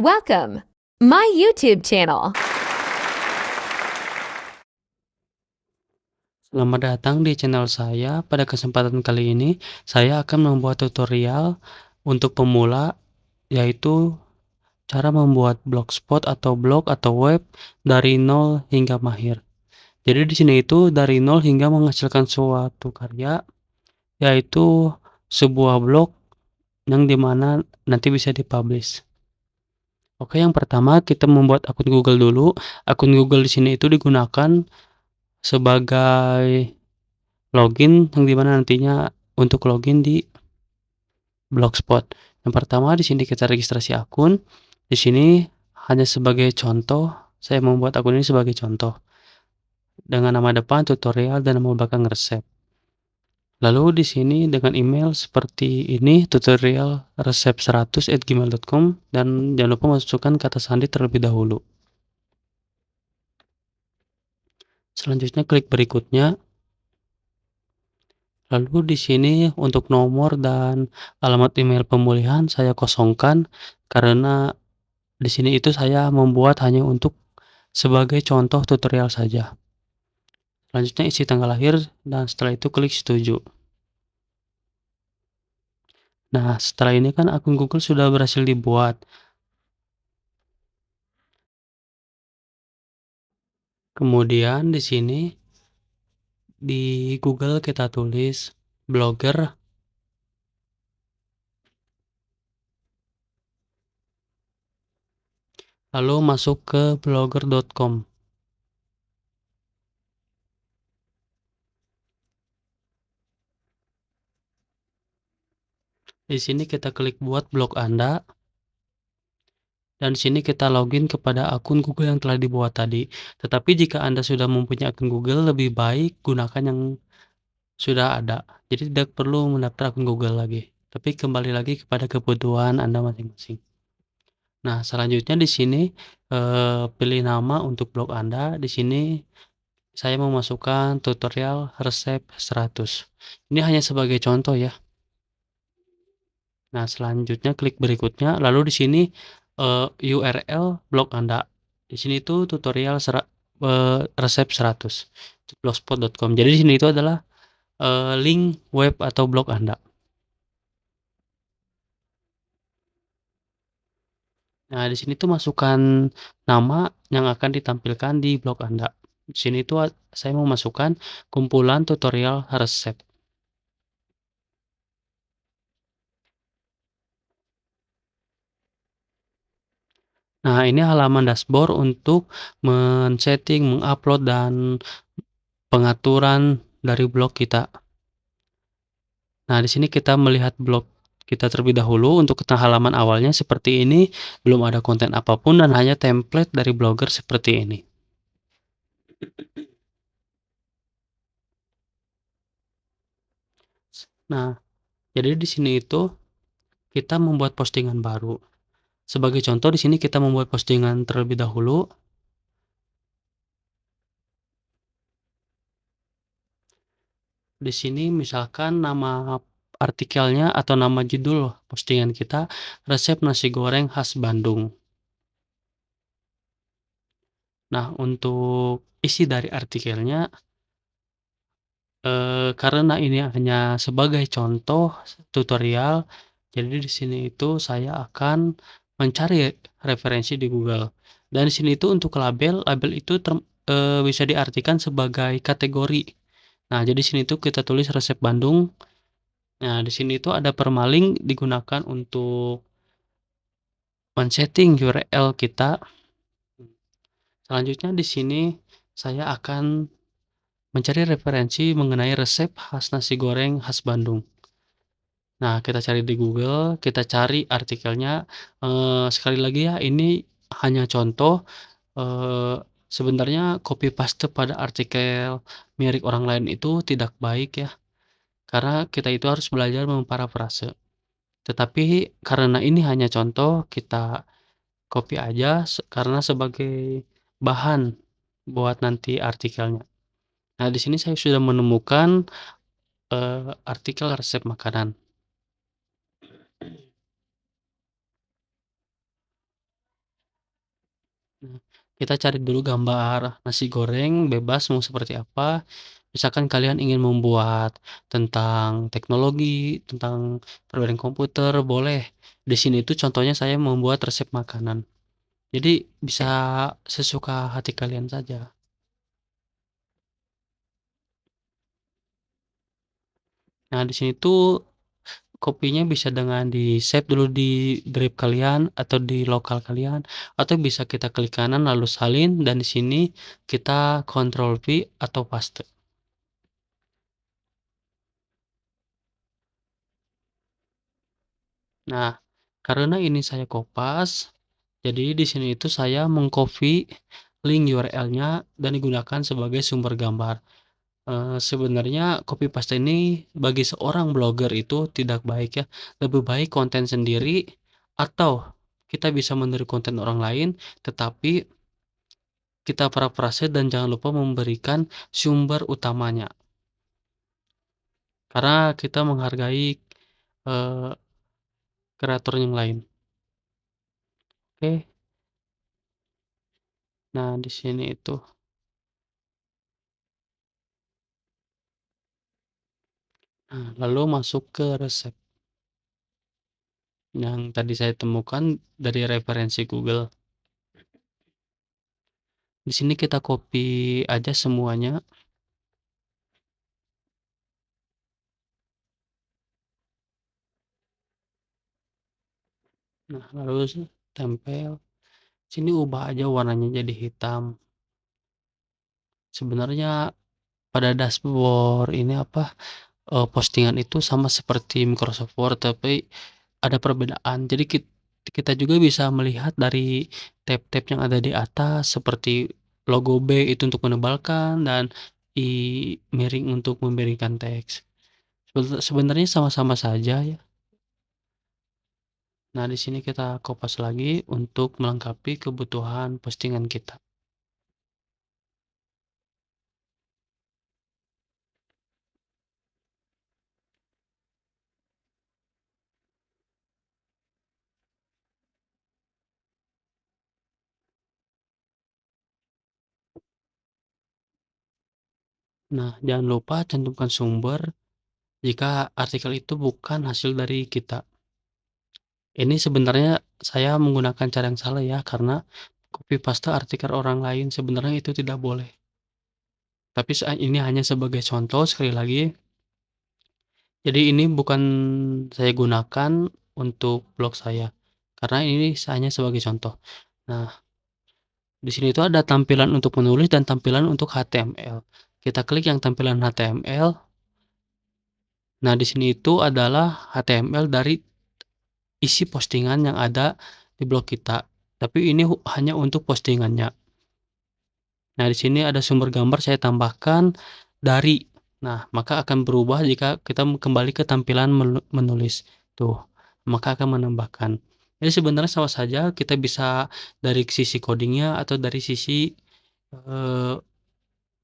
Welcome, my YouTube channel. Selamat datang di channel saya. Pada kesempatan kali ini, saya akan membuat tutorial untuk pemula, yaitu cara membuat blogspot atau blog atau web dari nol hingga mahir. Jadi di sini itu dari nol hingga menghasilkan suatu karya, yaitu sebuah blog yang dimana nanti bisa dipublish. Oke, yang pertama kita membuat akun Google dulu. Akun Google di sini itu digunakan sebagai login yang dimana nantinya untuk login di Blogspot. Yang pertama di sini kita registrasi akun. Di sini hanya sebagai contoh, saya membuat akun ini sebagai contoh dengan nama depan tutorial dan nama belakang resep. Lalu di sini dengan email seperti ini tutorial resep100@gmail.com dan jangan lupa masukkan kata sandi terlebih dahulu. Selanjutnya klik berikutnya. Lalu di sini untuk nomor dan alamat email pemulihan saya kosongkan karena di sini itu saya membuat hanya untuk sebagai contoh tutorial saja. Selanjutnya isi tanggal lahir dan setelah itu klik setuju. Nah, setelah ini kan akun Google sudah berhasil dibuat. Kemudian di sini di Google kita tulis blogger, lalu masuk ke blogger.com. Di sini kita klik buat blog Anda. Dan di sini kita login kepada akun Google yang telah dibuat tadi. Tetapi jika Anda sudah mempunyai akun Google, lebih baik gunakan yang sudah ada. Jadi tidak perlu mendaftar akun Google lagi. Tapi kembali lagi kepada kebutuhan Anda masing-masing. Nah, selanjutnya di sini pilih nama untuk blog Anda. Di sini saya memasukkan tutorial resep 100. Ini hanya sebagai contoh ya. Nah, selanjutnya klik berikutnya, lalu di sini URL blog Anda. Di sini itu tutorial resep 100 blogspot.com. Jadi di sini itu adalah link web atau blog Anda. Nah, di sini tuh masukkan nama yang akan ditampilkan di blog Anda. Di sini tuh saya mau masukkan kumpulan tutorial resep. Nah, ini halaman dashboard untuk men-setting, mengupload dan pengaturan dari blog kita. Nah, di sini kita melihat blog kita terlebih dahulu. Untuk halaman awalnya seperti ini, belum ada konten apapun dan hanya template dari blogger seperti ini. Nah, jadi di sini itu kita membuat postingan baru. Sebagai contoh di sini kita membuat postingan terlebih dahulu. Di sini misalkan nama artikelnya atau nama judul postingan kita, resep nasi goreng khas Bandung. Nah, untuk isi dari artikelnya, karena ini hanya sebagai contoh tutorial, jadi di sini itu saya akan mencari referensi di Google. Dan di sini itu untuk label, label itu bisa diartikan sebagai kategori. Nah, jadi di sini itu kita tulis resep Bandung. Nah, di sini itu ada permalink digunakan untuk men-setting URL kita. Selanjutnya di sini saya akan mencari referensi mengenai resep khas nasi goreng khas Bandung. Nah, kita cari di Google, kita cari artikelnya, sekali lagi ya, ini hanya contoh, sebenarnya copy paste pada artikel milik orang lain itu tidak baik ya, karena kita itu harus belajar memparafrase. Tetapi karena ini hanya contoh, kita copy aja karena sebagai bahan buat nanti artikelnya. Nah, di sini saya sudah menemukan, artikel resep makanan. Nah, kita cari dulu gambar nasi goreng bebas mau seperti apa. Misalkan kalian ingin membuat tentang teknologi, tentang perbedaan komputer, boleh. Di sini itu contohnya saya membuat resep makanan. Jadi bisa sesuka hati kalian saja. Nah, di sini tuh kopinya bisa dengan di-save dulu di drive kalian atau di lokal kalian, atau bisa kita klik kanan lalu salin dan di sini kita Ctrl V atau paste. Nah, karena ini saya kopas, jadi di sini itu saya meng-copy link URL-nya dan digunakan sebagai sumber gambar. Sebenarnya copy paste ini bagi seorang blogger itu tidak baik ya, lebih baik konten sendiri atau kita bisa meniru konten orang lain, tetapi kita parafrase dan jangan lupa memberikan sumber utamanya, karena kita menghargai, eee, kreator yang lain. Oke, nah di sini itu, nah lalu masuk ke resep yang tadi saya temukan dari referensi Google. Di sini kita copy aja semuanya. Nah, lalu tempel. Sini ubah aja warnanya jadi hitam. Sebenarnya pada dashboard ini apa, postingan itu sama seperti Microsoft Word, tapi ada perbedaan. Jadi kita juga bisa melihat dari tab-tab yang ada di atas seperti logo B itu untuk menebalkan dan I miring untuk memberikan teks. Sebenarnya sama-sama saja ya. Nah, di sini kita kopas lagi untuk melengkapi kebutuhan postingan kita. Nah, jangan lupa cantumkan sumber jika artikel itu bukan hasil dari kita. Ini sebenarnya saya menggunakan cara yang salah ya, karena copy paste artikel orang lain sebenarnya itu tidak boleh. Tapi ini hanya sebagai contoh sekali lagi. Jadi ini bukan saya gunakan untuk blog saya, karena ini hanya sebagai contoh. Nah, di sini itu ada tampilan untuk menulis dan tampilan untuk HTML. Kita klik yang tampilan HTML. Nah, di sini itu adalah HTML dari isi postingan yang ada di blog kita, tapi ini hanya untuk postingannya. Nah, di sini ada sumber gambar saya tambahkan dari. Nah, maka akan berubah jika kita kembali ke tampilan menulis. Tuh, maka akan menambahkan. Jadi sebenarnya sama saja, kita bisa dari sisi coding-nya atau dari sisi, eee,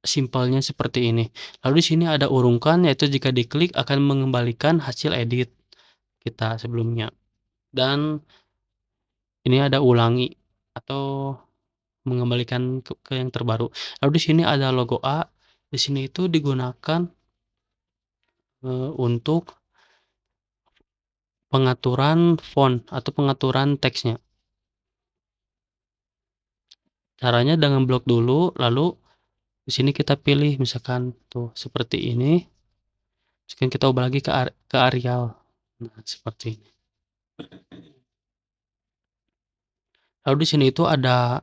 simpelnya seperti ini. Lalu di sini ada urungkan, yaitu jika diklik akan mengembalikan hasil edit kita sebelumnya. Dan ini ada ulangi atau mengembalikan ke yang terbaru. Lalu di sini ada logo A, di sini itu digunakan, untuk pengaturan font atau pengaturan teksnya. Caranya dengan blok dulu, lalu di sini kita pilih misalkan tuh seperti ini, misalkan kita ubah lagi ke Arial. Nah, seperti ini. Lalu di sini itu ada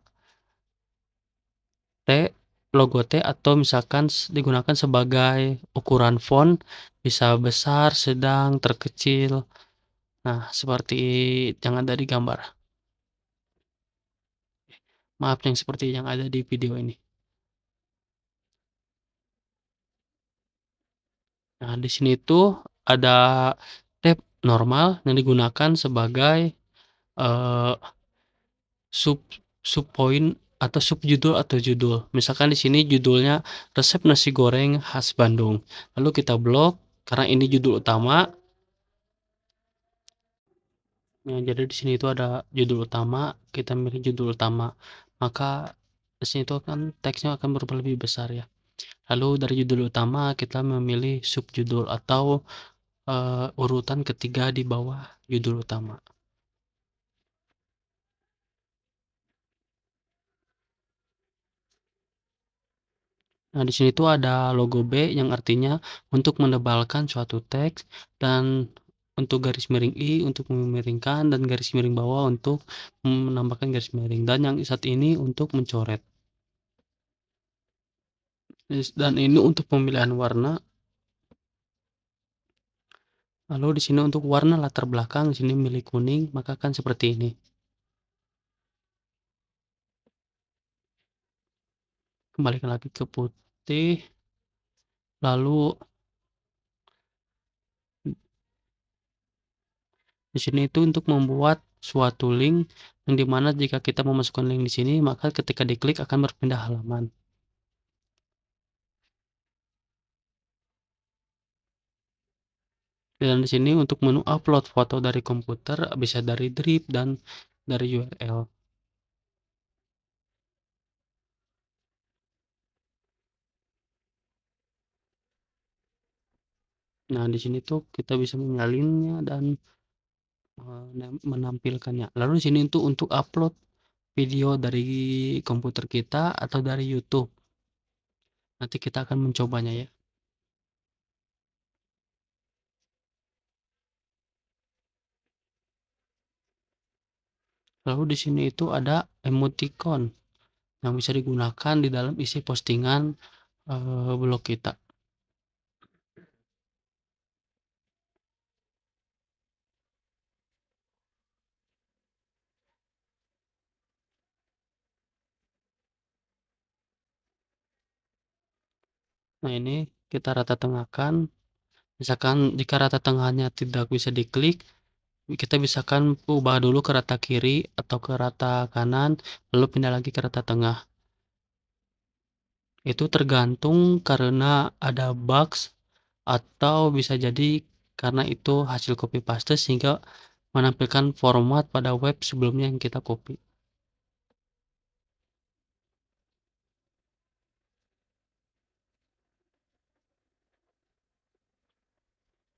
T, logo T atau misalkan digunakan sebagai ukuran font, bisa besar, sedang, terkecil. Nah, seperti yang ada di gambar. Maaf yang seperti yang ada di video ini. Nah, di sini tuh ada tab normal yang digunakan sebagai, eee, sub subpoin atau subjudul atau judul. Misalkan di sini judulnya resep nasi goreng khas Bandung. Lalu kita blok karena ini judul utama. Nah, jadi di sini itu ada judul utama, kita milih judul utama. maka di sini tuh kan teksnya akan berubah lebih besar ya. Lalu dari judul utama kita memilih subjudul atau, urutan ketiga di bawah judul utama. Nah, di sini tuh ada logo B yang artinya untuk menebalkan suatu teks, dan untuk garis miring I untuk memiringkan, dan garis miring bawah untuk menambahkan garis miring, dan yang saat ini untuk mencoret. Dan ini untuk pemilihan warna. Lalu di sini untuk warna latar belakang, di sini milih kuning, maka kan seperti ini. Kembalikan lagi ke putih, lalu di sini itu untuk membuat suatu link yang dimana jika kita memasukkan link di sini, maka ketika diklik akan berpindah halaman. Dan di sini untuk menu upload foto dari komputer bisa dari Drive dan dari URL. Nah, di sini tuh kita bisa menyalinnya dan menampilkannya. Lalu di sini itu untuk upload video dari komputer kita atau dari YouTube. Nanti kita akan mencobanya ya. Lalu di sini itu ada emoticon yang bisa digunakan di dalam isi postingan blog kita. Nah, ini kita rata tengahkan. Misalkan jika rata tengahnya tidak bisa diklik, kita bisakan ubah dulu ke rata kiri atau ke rata kanan, lalu pindah lagi ke rata tengah. Itu tergantung karena ada bugs atau bisa jadi karena itu hasil copy paste sehingga menampilkan format pada web sebelumnya yang kita copy.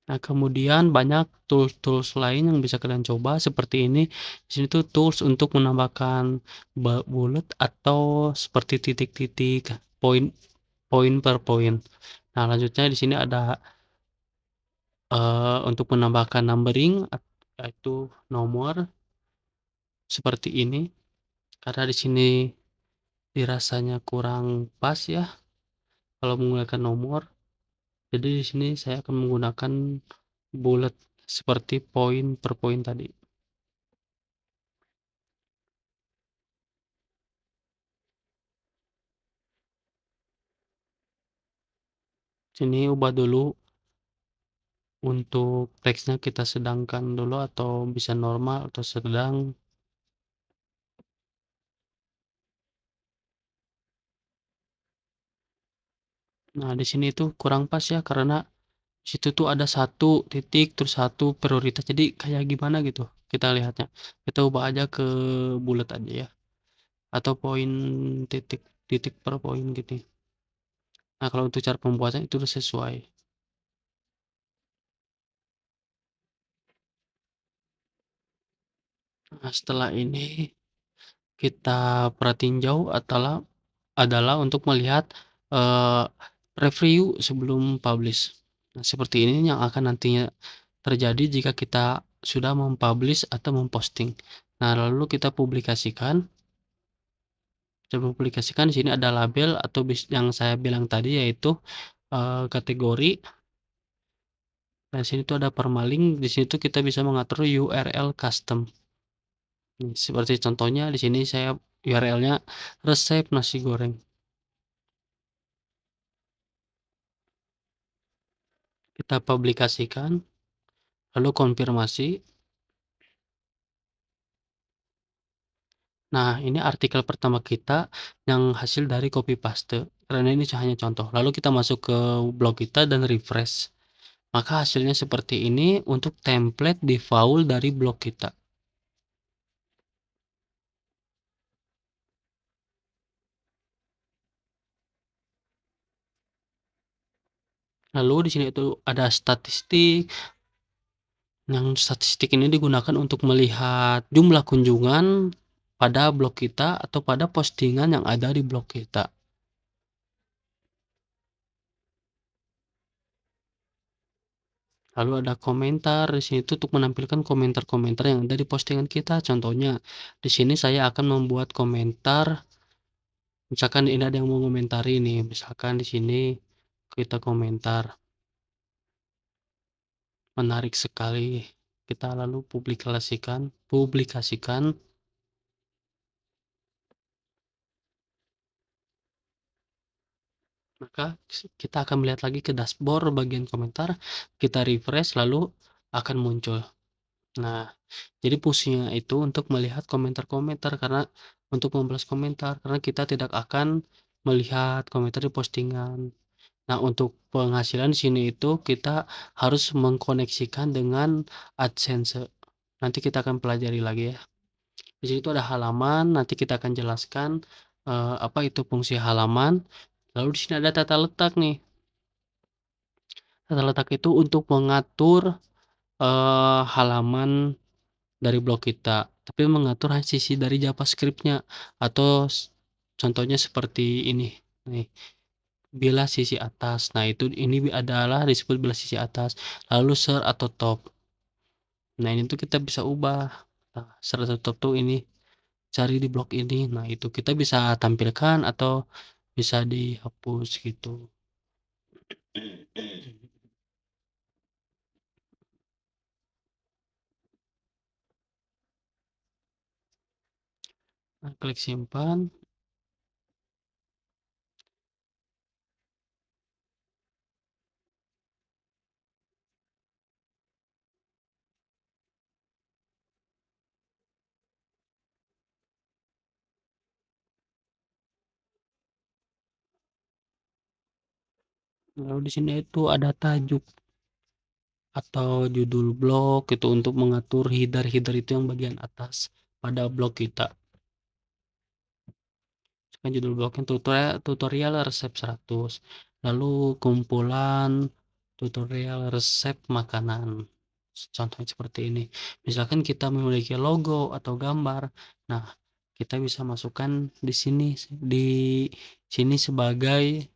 Nah, kemudian banyak tools-tools lain yang bisa kalian coba seperti ini. Di sini tuh tools untuk menambahkan bullet atau seperti titik-titik, poin poin per poin. Nah, lanjutnya di sini ada untuk menambahkan numbering yaitu nomor seperti ini. Karena di sini dirasanya kurang pas ya kalau menggunakan nomor. Jadi di sini saya akan menggunakan bullet seperti poin per poin tadi. Sini ubah dulu untuk teksnya, kita sedangkan dulu atau bisa normal atau sedang. Nah, di sini tuh kurang pas ya karena situ tuh ada satu titik terus satu prioritas. Jadi kayak gimana gitu kita lihatnya. Kita ubah aja ke bulat aja ya. Atau poin titik titik per poin gitu. Nah, kalau untuk cara pembuatan itu udah sesuai. Nah, setelah ini kita perhatiin jauh adalah untuk melihat review sebelum publish. Nah, seperti ini yang akan nantinya terjadi jika kita sudah mempublish atau memposting. Nah, lalu kita publikasikan. Kita publikasikan di sini ada label atau yang saya bilang tadi yaitu kategori. Nah, di sini tuh ada permalink. Di sini tuh kita bisa mengatur URL custom. Seperti contohnya di sini saya URL-nya resep nasi goreng. Kita publikasikan, lalu konfirmasi. Nah, ini artikel pertama kita yang hasil dari copy paste. Karena ini hanya contoh. Lalu kita masuk ke blog kita dan refresh. Maka hasilnya seperti ini untuk template default dari blog kita. Lalu di sini itu ada statistik, yang statistik ini digunakan untuk melihat jumlah kunjungan pada blog kita atau pada postingan yang ada di blog kita. Lalu ada komentar, di sini tuh untuk menampilkan komentar-komentar yang ada di postingan kita. Contohnya, di sini saya akan membuat komentar, misalkan ini ada yang mau komentari nih, misalkan di sini kita komentar, menarik sekali. Kita lalu publikasikan. Maka kita akan melihat lagi ke dashboard bagian komentar, kita refresh lalu akan muncul. Nah, jadi fungsinya itu untuk melihat komentar-komentar karena untuk membalas komentar karena kita tidak akan melihat komentar di postingan. Nah, untuk penghasilan di sini itu kita harus mengkoneksikan dengan AdSense. Nanti kita akan pelajari lagi ya. Di sini itu ada halaman, nanti kita akan jelaskan apa itu fungsi halaman. Lalu di sini ada tata letak nih. Tata letak itu untuk mengatur halaman dari blog kita, tapi mengatur sisi dari JavaScript-nya atau contohnya seperti ini nih, bilah sisi atas. Nah, ini adalah disebut bilah sisi atas, lalu share atau top. Nah, ini tuh kita bisa ubah. Nah, share atau top tuh ini cari di blog ini. Nah, itu kita bisa tampilkan atau bisa dihapus gitu. Nah, klik simpan. Lalu di sini itu ada tajuk atau judul blog itu untuk mengatur header itu yang bagian atas pada blog kita. Kan judul blognya tutorial resep 100, lalu kumpulan tutorial resep makanan. Contohnya seperti ini. Misalkan kita memiliki logo atau gambar, nah kita bisa masukkan di sini sebagai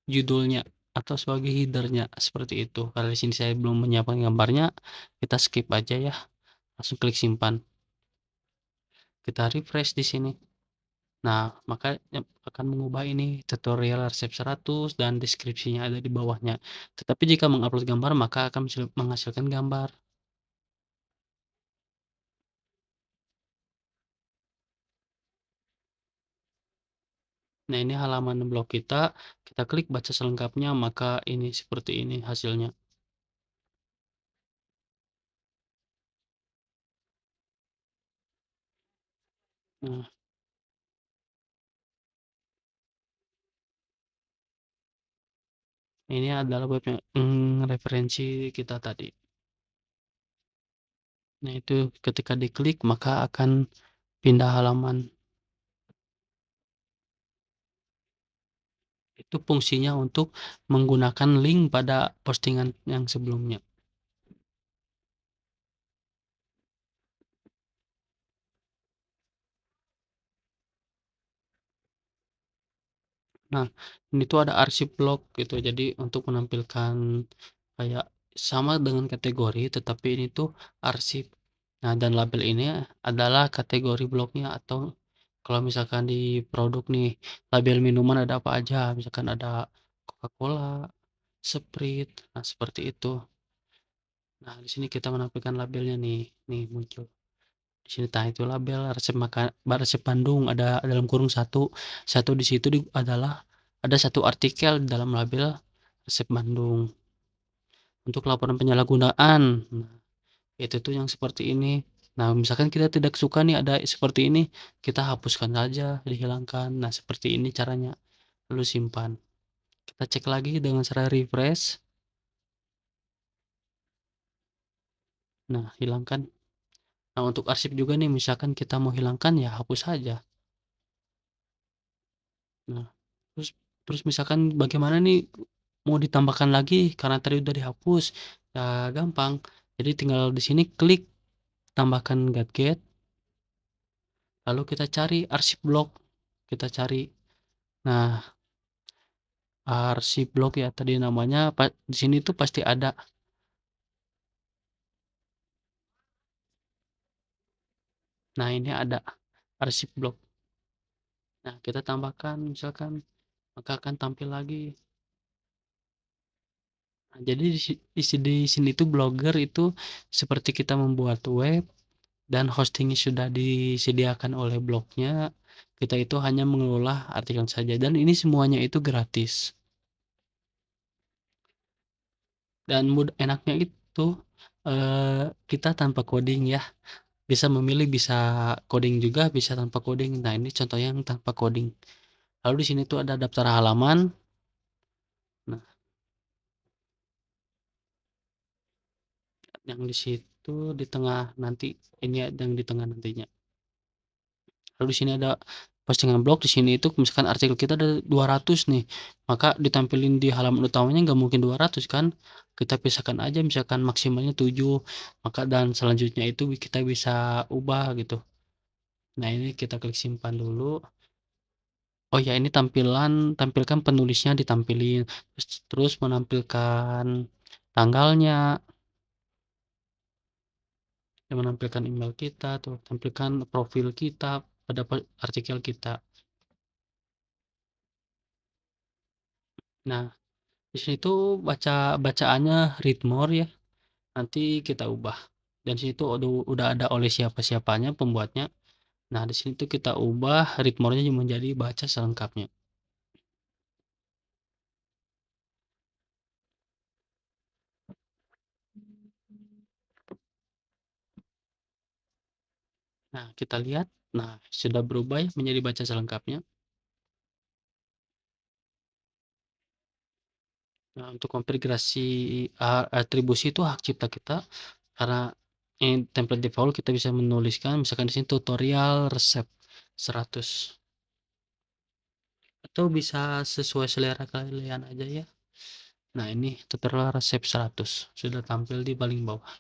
judulnya atau sebagai headernya seperti itu. Karena di sini saya belum menyiapkan gambarnya, kita skip aja ya. Langsung klik simpan. Kita refresh di sini. Nah, maka akan mengubah ini tutorial resep 100 dan deskripsinya ada di bawahnya. Tetapi jika mengupload gambar maka akan menghasilkan gambar. Nah, ini halaman blog kita. Kita klik baca selengkapnya maka ini seperti ini hasilnya. Nah, ini adalah referensi kita tadi. Nah, itu ketika diklik maka akan pindah halaman. Itu fungsinya untuk menggunakan link pada postingan yang sebelumnya. Nah, ini tuh ada arsip blog gitu. Jadi untuk menampilkan kayak sama dengan kategori, tetapi ini tuh arsip. Nah, dan label ini adalah kategori blognya atau kalau misalkan di produk nih, label minuman ada apa aja, misalkan ada Coca-Cola, Sprite, nah seperti itu. Nah, di sini kita menampilkan labelnya nih muncul. Di sini tah itu label resep Bandung ada dalam kurung satu. Satu di situ adalah ada satu artikel di dalam label resep Bandung. Untuk laporan penyalahgunaan. Nah, itu tuh yang seperti ini. Nah, misalkan kita tidak suka nih ada seperti ini, kita hapuskan saja, dihilangkan. Nah, seperti ini caranya. Lalu simpan. Kita cek lagi dengan cara refresh. Nah, hilangkan. Nah, untuk arsip juga nih, misalkan kita mau hilangkan ya hapus saja. Nah, terus terus misalkan bagaimana nih mau ditambahkan lagi karena tadi udah dihapus, ya gampang. Jadi tinggal di sini klik tambahkan gadget, lalu kita cari arsip blog, kita cari. Nah, arsip blog ya tadi namanya, di sini tuh pasti ada. Nah, ini ada arsip blog. Nah, kita tambahkan misalkan, maka akan tampil lagi. Nah, jadi di sini tuh blogger itu seperti kita membuat web dan hostingnya sudah disediakan oleh blognya. Kita itu hanya mengelola artikel saja dan ini semuanya itu gratis. Dan enaknya itu kita tanpa coding ya. Bisa memilih, bisa coding juga, bisa tanpa coding. Nah, ini contohnya yang tanpa coding. Lalu di sini tuh ada daftar halaman. Nah, yang di situ di tengah nanti, ini yang di tengah nantinya. Lalu di sini ada postingan blog, di sini itu misalkan artikel kita ada 200 nih, maka ditampilin di halaman utamanya nggak mungkin 200 kan, kita pisahkan aja misalkan maksimalnya 7, maka dan selanjutnya itu kita bisa ubah gitu. Nah, ini kita klik simpan dulu. Oh ya, ini tampilkan penulisnya ditampilin, terus menampilkan tanggalnya, yang menampilkan email kita tuh, tampilkan profil kita pada artikel kita. Nah, di sini tuh bacaannya read more ya, nanti kita ubah. Dan situ udah ada oleh siapa-siapanya pembuatnya. Nah, di sini tuh kita ubah read more-nya menjadi baca selengkapnya. Nah, kita lihat. Nah, sudah berubah ya menjadi baca selengkapnya. Nah, untuk konfigurasi atribusi itu hak cipta kita, karena template default kita bisa menuliskan misalkan di sini tutorial resep 100, atau bisa sesuai selera kalian aja ya. Nah, ini tutorial resep 100 sudah tampil di paling bawah.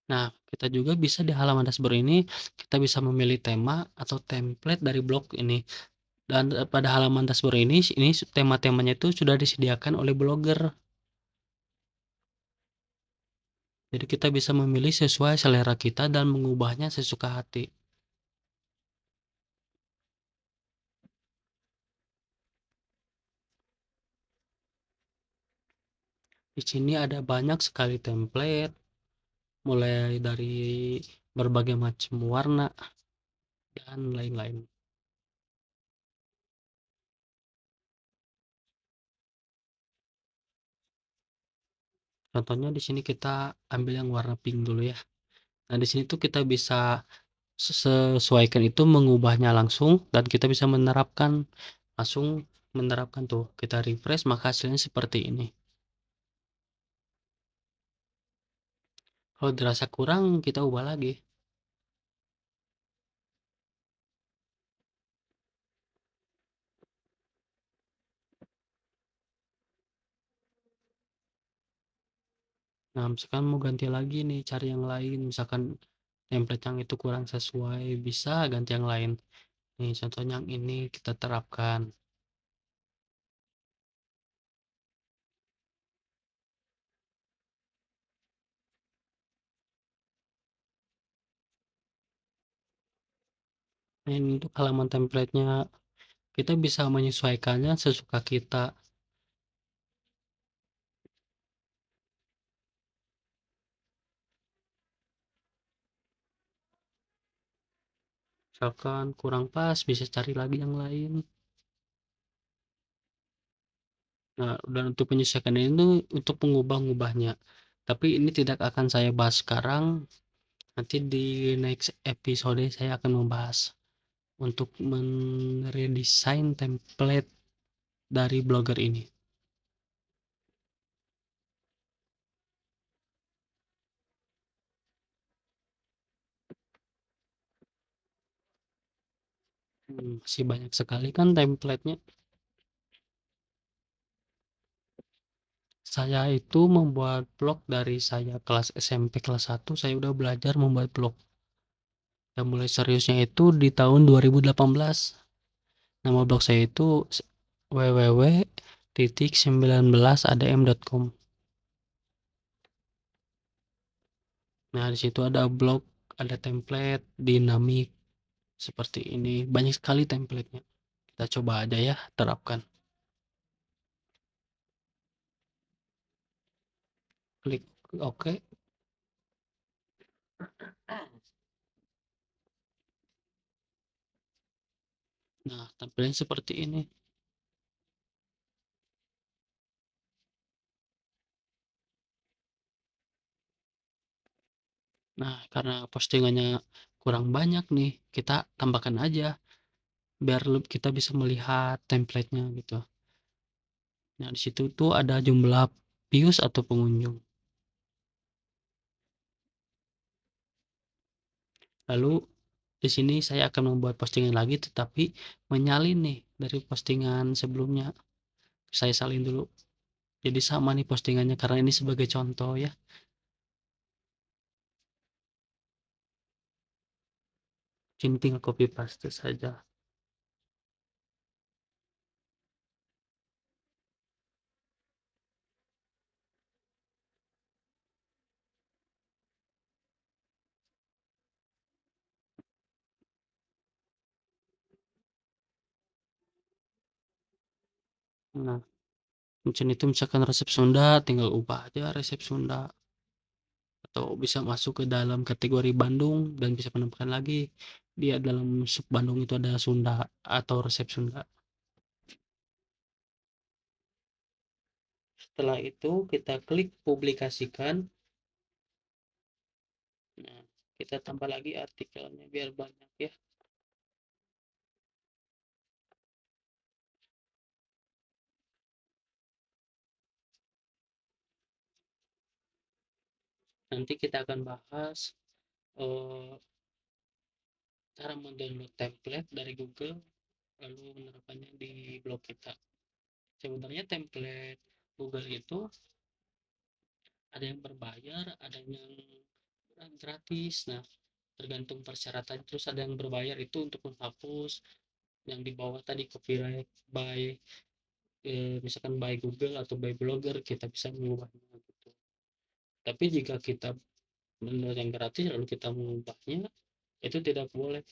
Nah, kita juga bisa di halaman dashboard ini kita bisa memilih tema atau template dari blog ini. Dan pada halaman dashboard ini tema-temanya itu sudah disediakan oleh blogger. Jadi kita bisa memilih sesuai selera kita dan mengubahnya sesuka hati. Di sini ada banyak sekali template, mulai dari berbagai macam warna dan lain-lain. Contohnya di sini kita ambil yang warna pink dulu ya. Nah, di sini tuh kita bisa sesuaikan itu, mengubahnya langsung, dan kita bisa langsung menerapkan tuh. Kita refresh maka hasilnya seperti ini. Kalau dirasa kurang kita ubah lagi. Nah, misalkan mau ganti lagi nih, cari yang lain, misalkan template yang itu kurang sesuai, bisa ganti yang lain. Nih contohnya yang ini kita terapkan. Nah, ini untuk halaman templatenya, kita bisa menyesuaikannya sesuka kita. Misalkan kurang pas, bisa cari lagi yang lain. Nah, dan untuk menyesuaikan ini untuk mengubah-ubahnya. Tapi ini tidak akan saya bahas sekarang. Nanti di next episode saya akan membahas untuk meredesain template dari blogger ini. Masih banyak sekali kan template-nya. Saya itu membuat blog dari saya kelas SMP kelas 1, saya udah belajar membuat blog. Dan mulai seriusnya itu di tahun 2018. Nama blog saya itu www.19adm.com. Nah, di situ ada blog, ada template, dinamik seperti ini. Banyak sekali template-nya. Kita coba aja ya, terapkan. Klik OK. Nah, tampilannya seperti ini. Nah, karena postingannya kurang banyak nih, kita tambahkan aja biar kita bisa melihat template-nya gitu. Nah, di situ tuh ada jumlah views atau pengunjung. Lalu di sini saya akan membuat postingan lagi tetapi menyalin nih dari postingan sebelumnya. Saya salin dulu. Jadi sama nih postingannya karena ini sebagai contoh ya. Ini tinggal copy paste saja. Nah, macam itu misalkan resep Sunda, tinggal ubah aja resep Sunda. Atau bisa masuk ke dalam kategori Bandung dan bisa menambahkan lagi dia dalam sub Bandung itu ada Sunda atau resep Sunda. Setelah itu kita klik publikasikan. Nah, kita tambah lagi artikelnya biar banyak ya. Nanti kita akan bahas eh, cara mendownload template dari Google lalu menerapkannya di blog kita. Sebenarnya template Google itu ada yang berbayar, ada yang gratis. Nah, tergantung persyaratan. Terus ada yang berbayar itu untuk menghapus yang di bawah tadi copyright by misalkan by Google atau by Blogger, kita bisa mengubahnya gitu. Tapi jika kita menurut yang gratis lalu kita mengubahnya, itu tidak boleh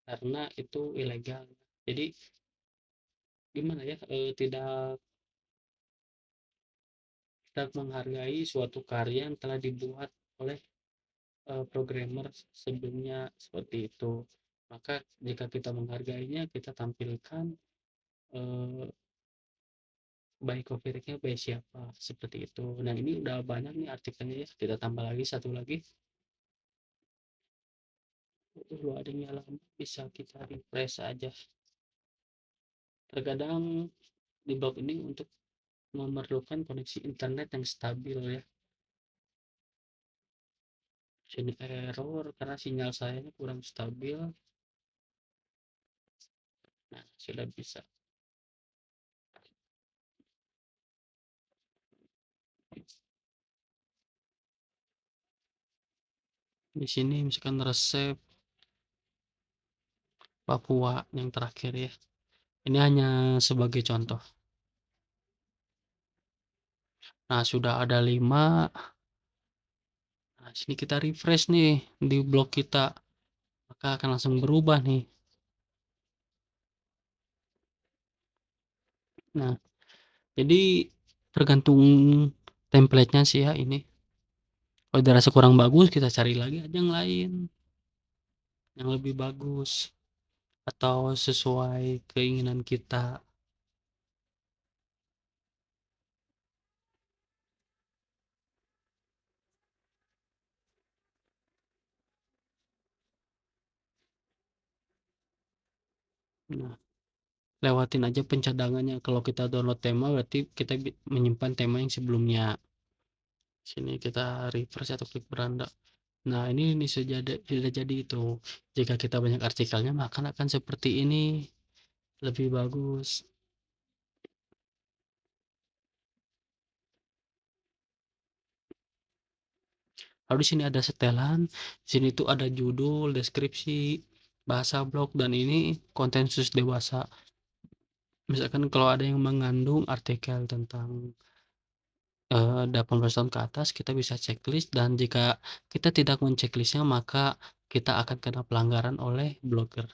karena itu ilegal. Jadi gimana ya, tidak tidak menghargai suatu karya yang telah dibuat oleh programmer sebelumnya seperti itu. Maka jika kita menghargainya, kita tampilkan eh, by copyrightnya by siapa seperti itu. Nah, ini udah banyak nih artikelnya ya, kita tambah lagi satu lagi. Kalau ada yang nyala bisa kita refresh aja. Terkadang di blog ini untuk memerlukan koneksi internet yang stabil ya. Sini error karena sinyal saya kurang stabil. Nah, sudah bisa. Di sini misalkan resep Papua yang terakhir ya. Ini hanya sebagai contoh. Nah, sudah ada 5. Nah, sini kita refresh nih di blog kita. Maka akan langsung berubah nih. Nah, jadi tergantung template-nya sih ya ini. Kalau dirasa kurang bagus, kita cari lagi aja yang lain yang lebih bagus atau sesuai keinginan kita. Nah, lewatin aja pencadangannya. Kalau kita download tema berarti kita menyimpan tema yang sebelumnya. Sini kita refresh atau klik beranda. Nah, ini sudah jadi itu. Jika kita banyak artikelnya, maka akan seperti ini, lebih bagus. Lalu di sini ada setelan, di sini tuh ada judul, deskripsi, bahasa blog, dan ini konten khusus dewasa. Misalkan kalau ada yang mengandung artikel tentang 18 tahun ke atas, kita bisa checklist, dan jika kita tidak men-checklist-nya, maka kita akan kena pelanggaran oleh blogger.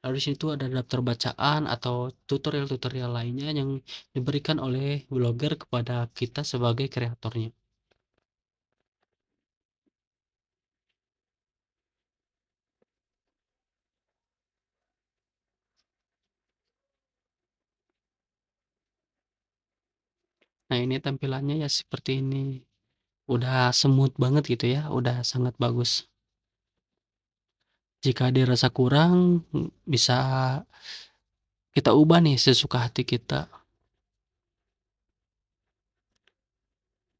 Lalu di situ ada daftar bacaan atau tutorial-tutorial lainnya yang diberikan oleh blogger kepada kita sebagai kreatornya. Nah, ini tampilannya ya seperti ini. Udah smooth banget gitu ya, udah sangat bagus. Jika dirasa kurang, bisa kita ubah nih sesuka hati kita.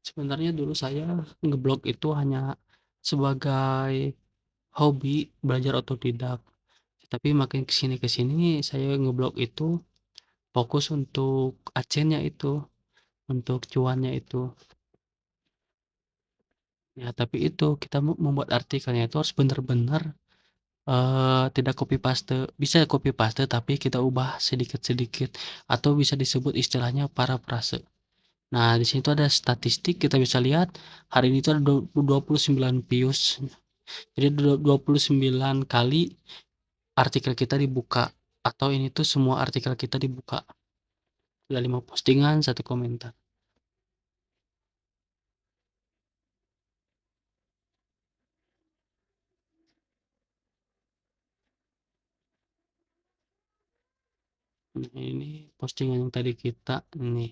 Sebenarnya dulu saya ngeblog itu hanya sebagai hobi, belajar otodidak. Tapi makin kesini saya ngeblog itu fokus untuk adsense-nya itu, untuk cuannya itu. Ya, tapi itu kita membuat artikelnya itu harus benar-benar tidak copy paste. Bisa copy paste tapi kita ubah sedikit-sedikit, atau bisa disebut istilahnya parafrase. Nah, di sini tuh ada statistik, kita bisa lihat hari ini tuh ada 29 views. Jadi 29 kali artikel kita dibuka, atau ini tuh semua artikel kita dibuka. Ada 5 postingan, 1 komentar. Nah, ini postingan yang tadi kita ini.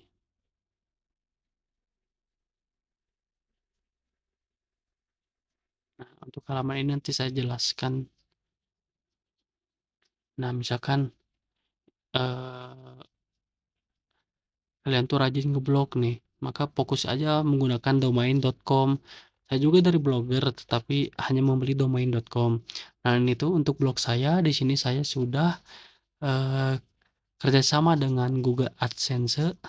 Nah, untuk halaman ini nanti saya jelaskan. Nah, misalkan eh, kalian tuh rajin ngeblog nih, maka fokus aja menggunakan domain.com. Saya juga dari blogger, tetapi hanya membeli domain.com. Nah, ini tuh untuk blog saya, di sini saya sudah eh, kerjasama dengan Google AdSense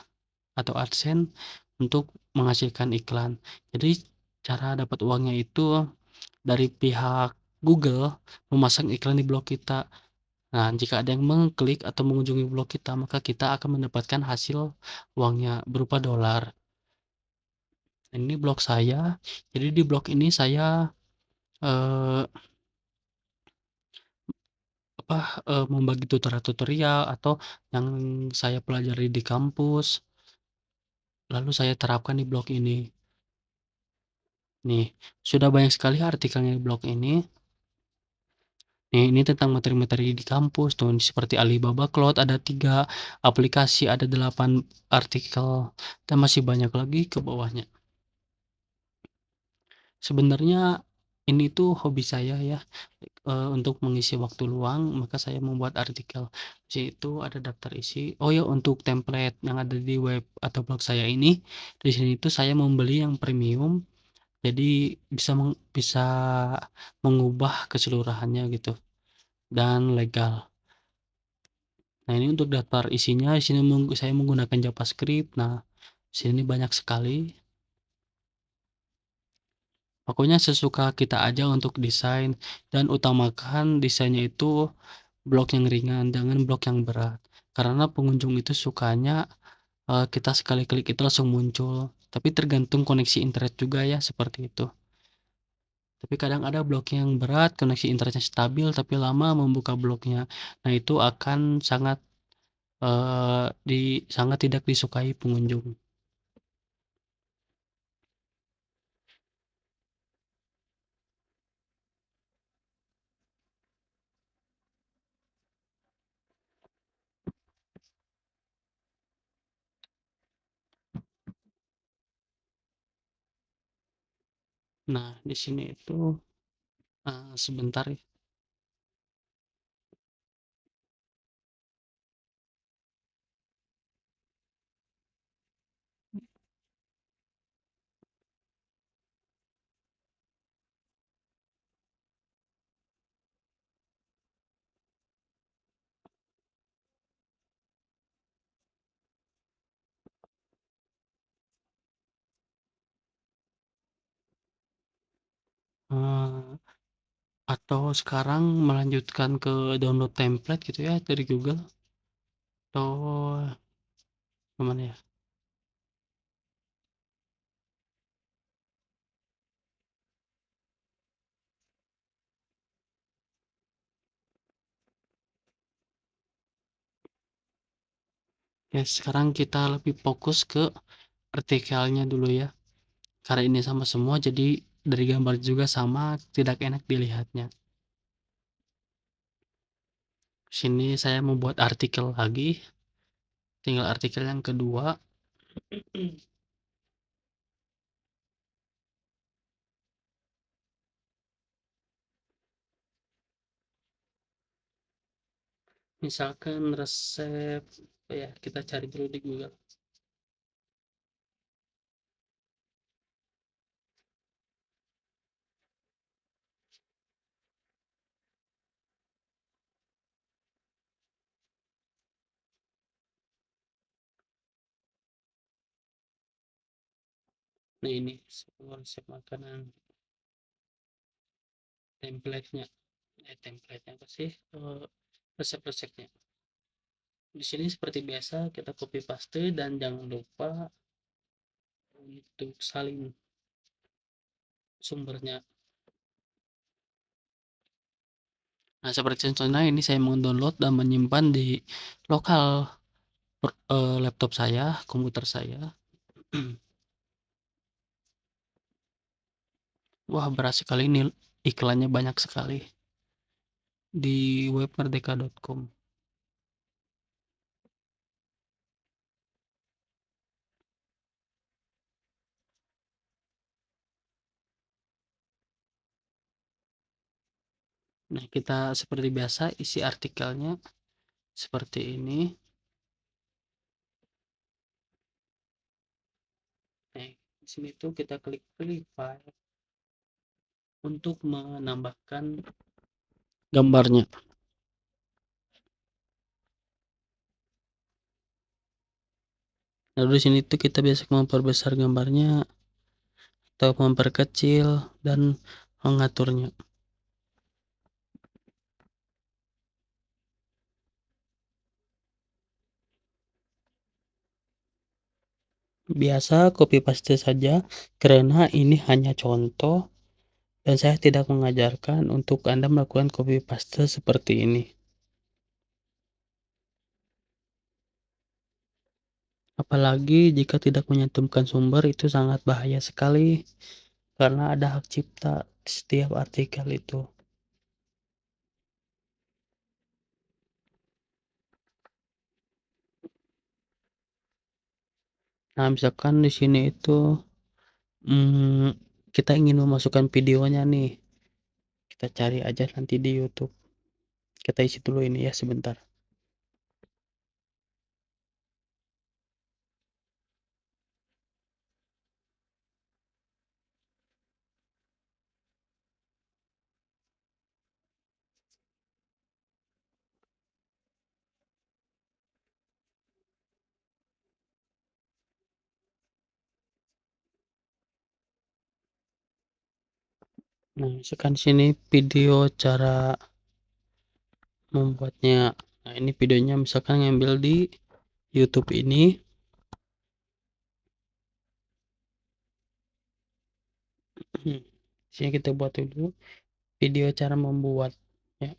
atau AdSense untuk menghasilkan iklan. Jadi cara dapat uangnya itu dari pihak Google memasang iklan di blog kita. Nah, jika ada yang mengklik atau mengunjungi blog kita, maka kita akan mendapatkan hasil uangnya berupa dolar. Ini blog saya. Jadi di blog ini saya eh, membagi tutorial-tutorial atau yang saya pelajari di kampus, lalu saya terapkan di blog ini. Nih, sudah banyak sekali artikelnya di blog ini. Nih, ini tentang materi-materi di kampus tuh, seperti Alibaba Cloud ada 3, aplikasi ada 8 artikel, dan masih banyak lagi ke bawahnya. Sebenarnya ini tuh hobi saya ya, untuk mengisi waktu luang, maka saya membuat artikel. Di situ ada daftar isi. Oh ya, untuk template yang ada di web atau blog saya ini, di sini tuh saya membeli yang premium, jadi bisa mengubah keseluruhannya gitu, dan legal. Nah, ini untuk daftar isinya, di sini saya menggunakan JavaScript. Nah, di sini banyak sekali. Pokoknya sesuka kita aja untuk desain, dan utamakan desainnya itu blog yang ringan, jangan blog yang berat. Karena pengunjung itu sukanya kita sekali klik itu langsung muncul. Tapi tergantung koneksi internet juga ya, seperti itu. Tapi kadang ada blog yang berat, koneksi internetnya stabil tapi lama membuka blognya. Nah, itu akan sangat tidak disukai pengunjung. Nah, di sini itu sebentar ya. eee, atau sekarang melanjutkan ke download template gitu ya dari Google, atau gimana ya? Ya sekarang kita lebih fokus ke artikelnya dulu ya, karena ini sama semua jadi dari gambar juga sama, tidak enak dilihatnya. Sini saya membuat artikel lagi, tinggal artikel yang kedua. Misalkan resep, ya kita cari dulu di Google. Nah ini resep makanan, template-nya. Template-nya apa sih? Resep-resepnya. Di sini seperti biasa kita copy paste dan jangan lupa untuk salin sumbernya. Nah, seperti contohnya ini saya mendownload dan menyimpan di lokal laptop saya, komputer saya. Wah, berat sekali ini, iklannya banyak sekali di web merdeka.com. Nah, kita seperti biasa isi artikelnya seperti ini. Nah, di sini tuh kita klik pilih file untuk menambahkan gambarnya. Lalu di sini tuh kita biasa memperbesar gambarnya atau memperkecil dan mengaturnya. Biasa copy paste saja karena ini hanya contoh dan saya tidak mengajarkan untuk Anda melakukan copy paste seperti ini. Apalagi jika tidak menyantumkan sumber, itu sangat bahaya sekali karena ada hak cipta di setiap artikel itu. Nah, misalkan di sini itu kita ingin memasukkan videonya nih. Kita cari aja nanti di YouTube. Kita isi dulu ini ya sebentar. Nah, misalkan di sini video cara membuatnya. Nah, ini videonya misalkan ngambil di YouTube ini. Sini kita buat dulu video cara membuat ya.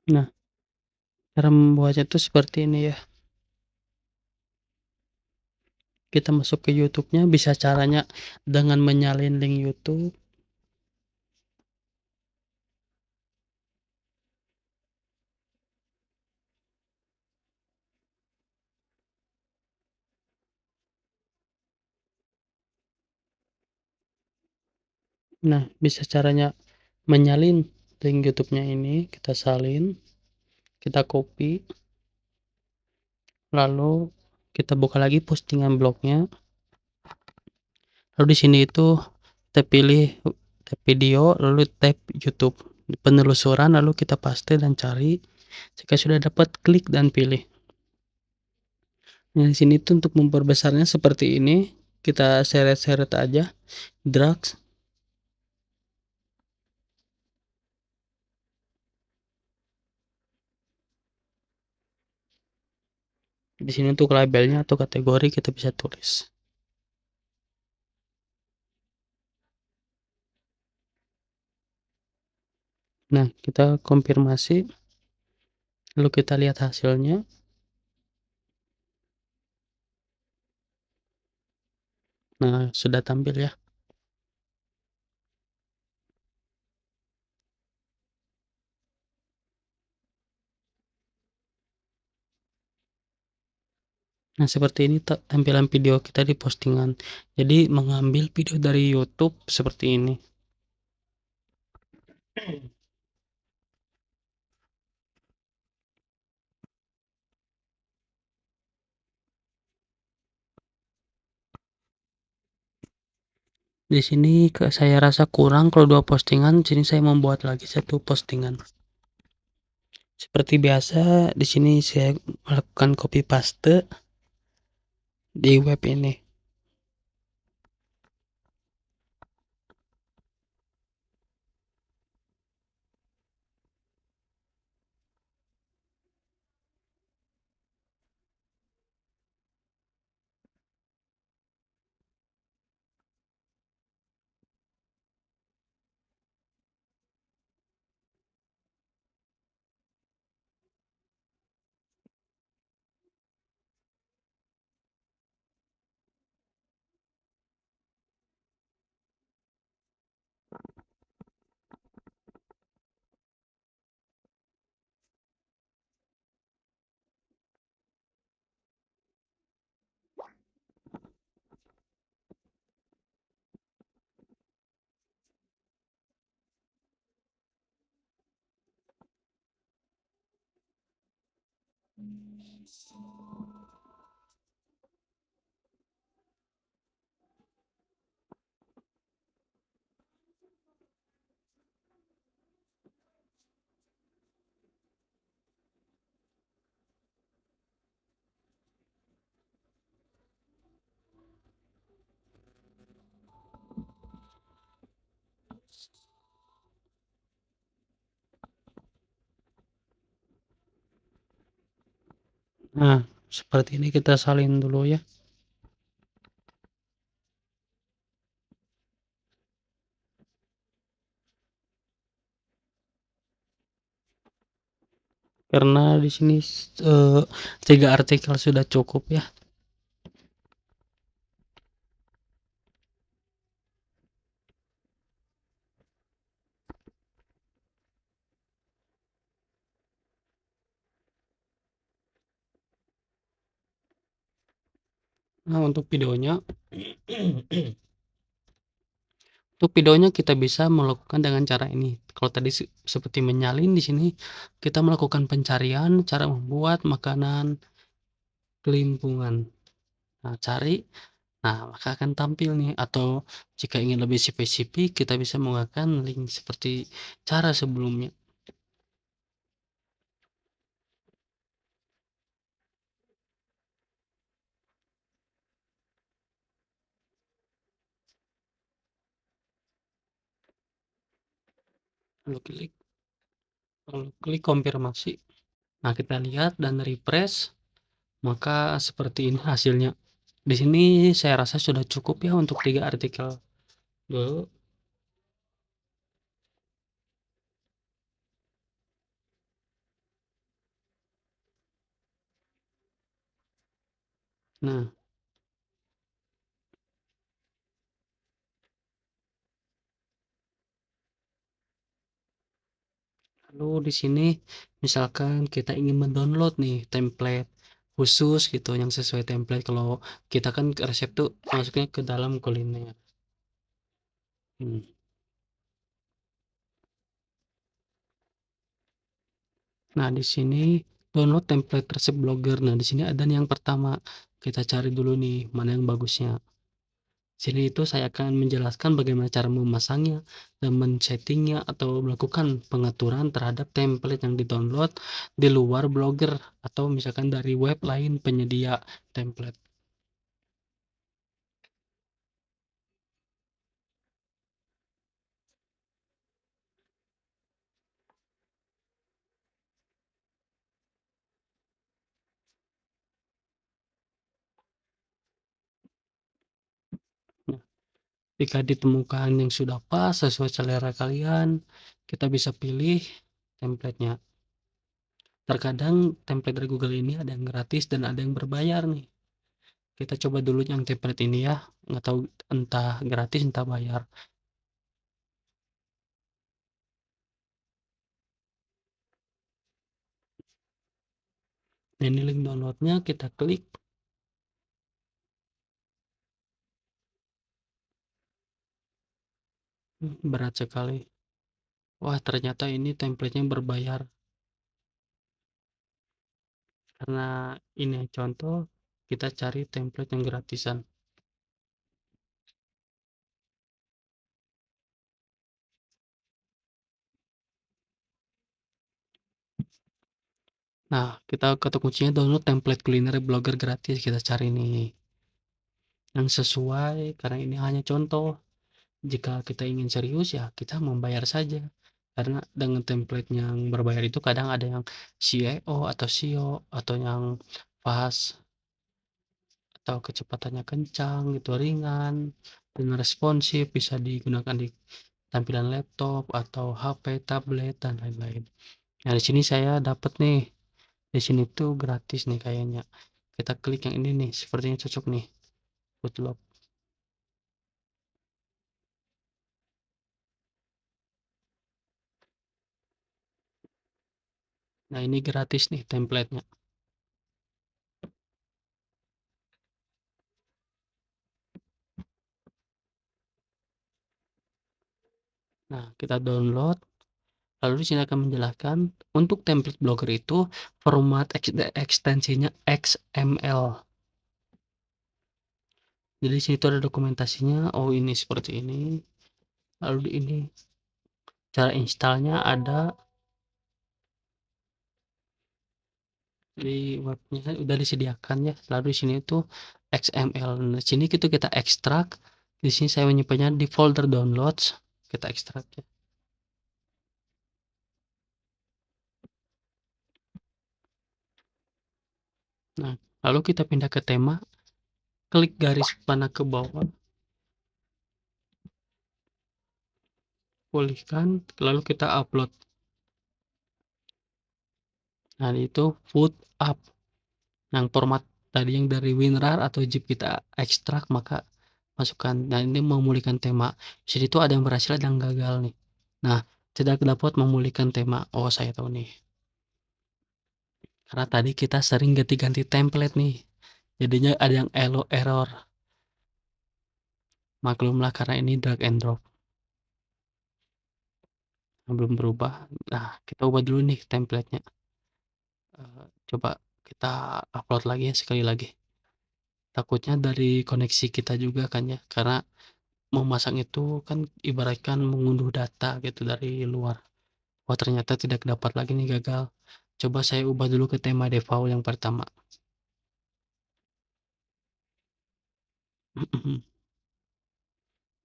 Nah, cara membuatnya tuh seperti ini ya. Kita masuk ke YouTube-nya, bisa caranya dengan menyalin link YouTube. Nah, bisa caranya menyalin link YouTube-nya ini, kita salin, kita copy, lalu kita buka lagi postingan blognya. Lalu di sini itu kita pilih tap video, lalu tap YouTube. Penelusuran lalu kita paste dan cari. Jika sudah dapat, klik dan pilih. Nah, di sini tuh untuk memperbesarnya seperti ini, kita seret-seret aja, drag. Di sini untuk labelnya atau kategori kita bisa tulis. Nah, kita konfirmasi, lalu kita lihat hasilnya. Nah, sudah tampil ya. Nah, seperti ini tampilan video kita di postingan. Jadi, mengambil video dari YouTube seperti ini. Di sini saya rasa kurang kalau 2 postingan, sini saya membuat lagi 1 postingan. Seperti biasa, di sini saya melakukan copy paste di web ini. Nah, seperti ini kita salin dulu ya. Karena di sini 3 artikel sudah cukup ya. Nah, untuk videonya untuk videonya kita bisa melakukan dengan cara ini. Kalau tadi seperti menyalin, di sini kita melakukan pencarian cara membuat makanan kelimpungan. Nah, cari, nah maka akan tampil nih. Atau jika ingin lebih spesifik, kita bisa menggunakan link seperti cara sebelumnya. Lalu klik konfirmasi. Nah, kita lihat dan refresh, maka seperti ini hasilnya. Di sini saya rasa sudah cukup ya untuk 3 artikel dulu. Nah, lalu di sini misalkan kita ingin mendownload nih template khusus gitu yang sesuai template. Kalau kita kan resep tuh masuknya ke dalam kuliner. Hmm. Nah, di sini download template resep blogger. Nah, di sini ada nih yang pertama. Kita cari dulu nih mana yang bagusnya. Sini itu saya akan menjelaskan bagaimana cara memasangnya dan men-setting-nya atau melakukan pengaturan terhadap template yang di-download di luar Blogger atau misalkan dari web lain penyedia template. Nah, jika ditemukan yang sudah pas sesuai selera kalian, kita bisa pilih template-nya. Terkadang template dari Google ini ada yang gratis dan ada yang berbayar nih. Kita coba dulu yang template ini ya, nggak tahu entah gratis entah bayar. Nah, ini link downloadnya, kita klik. Berat sekali. Wah, ternyata ini template-nya berbayar. Karena ini contoh, kita cari template yang gratisan. Nah, kita kata kuncinya download template kuliner blogger gratis. Kita cari nih yang sesuai, karena ini hanya contoh. Jika kita ingin serius ya kita membayar saja. Karena dengan template yang berbayar itu kadang ada yang SEO atau SEO atau yang fast atau kecepatannya kencang gitu, ringan dan responsif, bisa digunakan di tampilan laptop atau HP, tablet dan lain-lain. Nah, di sini saya dapat nih. Di sini tuh gratis nih kayaknya. Kita klik yang ini nih, sepertinya cocok nih. Foodlog. Nah, ini gratis nih templatenya. Nah, kita download. Lalu di sini akan menjelaskan untuk template blogger itu format ekstensinya XML. Jadi di sini tuh ada dokumentasinya. Oh, ini seperti ini. Lalu di ini cara installnya ada di webnya udah disediakan ya. Lalu di sini itu XML. Nah, di sini kita ekstrak. Di sini saya menyimpannya di folder downloads. Kita ekstrak ya. Nah, lalu kita pindah ke tema, klik garis panah ke bawah, pulihkan, lalu kita upload. Nah, itu food up. Yang format tadi yang dari WinRAR atau zip kita ekstrak, maka masukkan. Nah, ini memulihkan tema. Di situ ada yang berhasil, ada yang gagal nih. Nah, tidak dapat memulihkan tema. Oh, saya tahu nih. Karena tadi kita sering ganti-ganti template nih. Jadinya ada yang error. Maklumlah karena ini drag and drop. Belum berubah. Nah, kita ubah dulu nih templatenya. Coba kita upload lagi ya sekali lagi. Takutnya dari koneksi kita juga kan ya. Karena memasang itu kan ibaratkan mengunduh data gitu dari luar. Wah, ternyata tidak dapat lagi nih, gagal. Coba saya ubah dulu ke tema default yang pertama.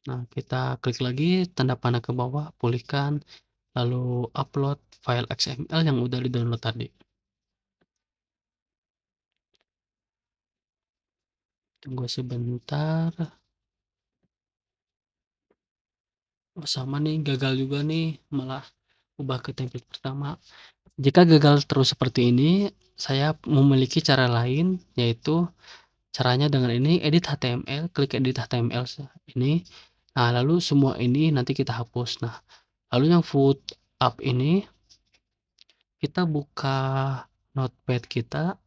Nah, kita klik lagi tanda panah ke bawah, pulihkan, lalu upload file XML yang udah di-download tadi. Tunggu sebentar. Oh, sama nih, gagal juga nih, malah ubah ke template pertama. Jika gagal terus seperti ini, saya memiliki cara lain, yaitu caranya dengan ini, edit HTML, klik edit HTML ini. Nah, lalu semua ini nanti kita hapus. Nah, lalu yang food up ini kita buka notepad kita.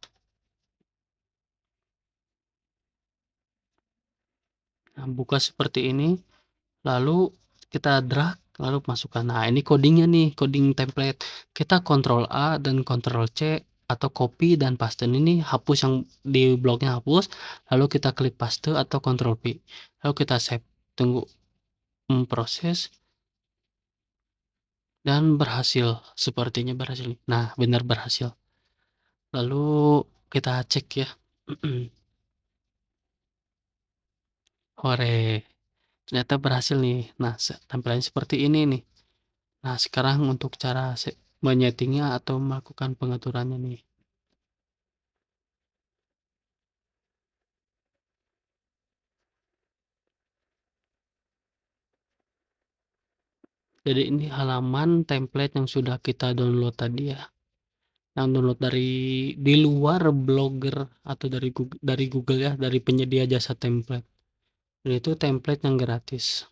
Nah, buka seperti ini, lalu kita drag, lalu masukkan. Nah, ini codingnya nih, coding template. Kita Ctrl A dan Ctrl C atau copy dan paste. Ini hapus yang di blognya hapus, lalu kita klik paste atau Ctrl V. Lalu kita save. Tunggu proses dan berhasil. Sepertinya berhasil. Nah, benar berhasil. Lalu kita cek ya. Hore, ternyata berhasil nih. Nah, tampilannya seperti ini nih. Nah, sekarang untuk cara menyetingnya atau melakukan pengaturannya nih. Jadi ini halaman template yang sudah kita download tadi ya. Yang download dari di luar Blogger atau dari Google ya, dari penyedia jasa template. Dan itu template yang gratis.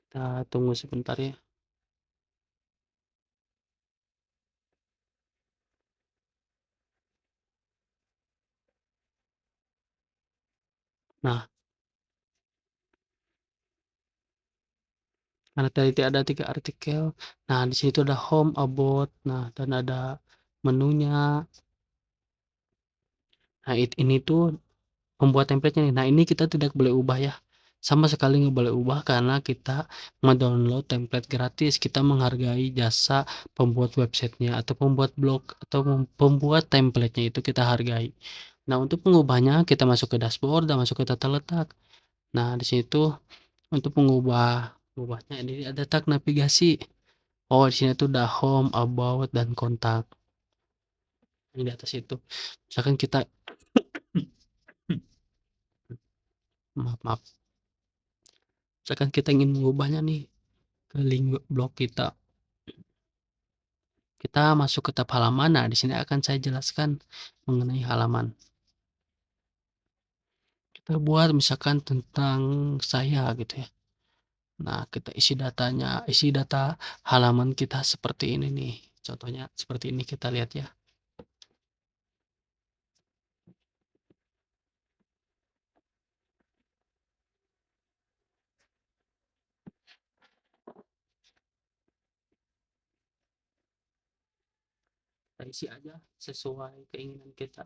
Kita tunggu sebentar ya. Nah, karena tadi ada 3 artikel. Nah, di situ ada home, about, nah dan ada menunya. Nah, ini tuh membuat template-nya nih. Nah, ini kita tidak boleh ubah ya. Sama sekali nggak boleh ubah karena kita mendownload template gratis. Kita menghargai jasa pembuat websitenya atau pembuat blog atau pembuat template-nya, itu kita hargai. Nah, untuk mengubahnya kita masuk ke dashboard dan masuk ke tata letak. Nah, di situ untuk mengubahnya ini ada tag navigasi. Oh, di sini tuh ada home, about, dan kontak. Yang di atas itu. Misalkan kita maaf. Misalkan kita ingin mengubahnya nih ke link blog kita. Kita masuk ke tab halaman. Nah, di sini akan saya jelaskan mengenai halaman. Kita buat misalkan tentang saya gitu ya. Nah, kita isi datanya, isi data halaman kita seperti ini nih. Contohnya seperti ini, kita lihat ya. Kita isi aja sesuai keinginan kita.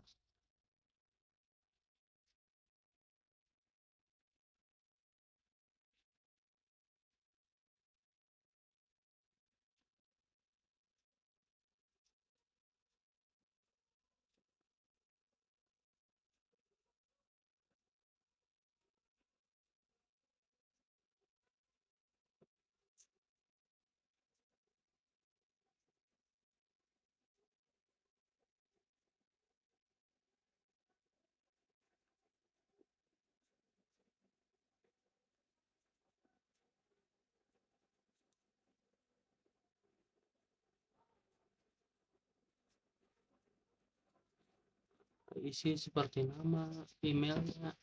Kita isi seperti nama, emailnya.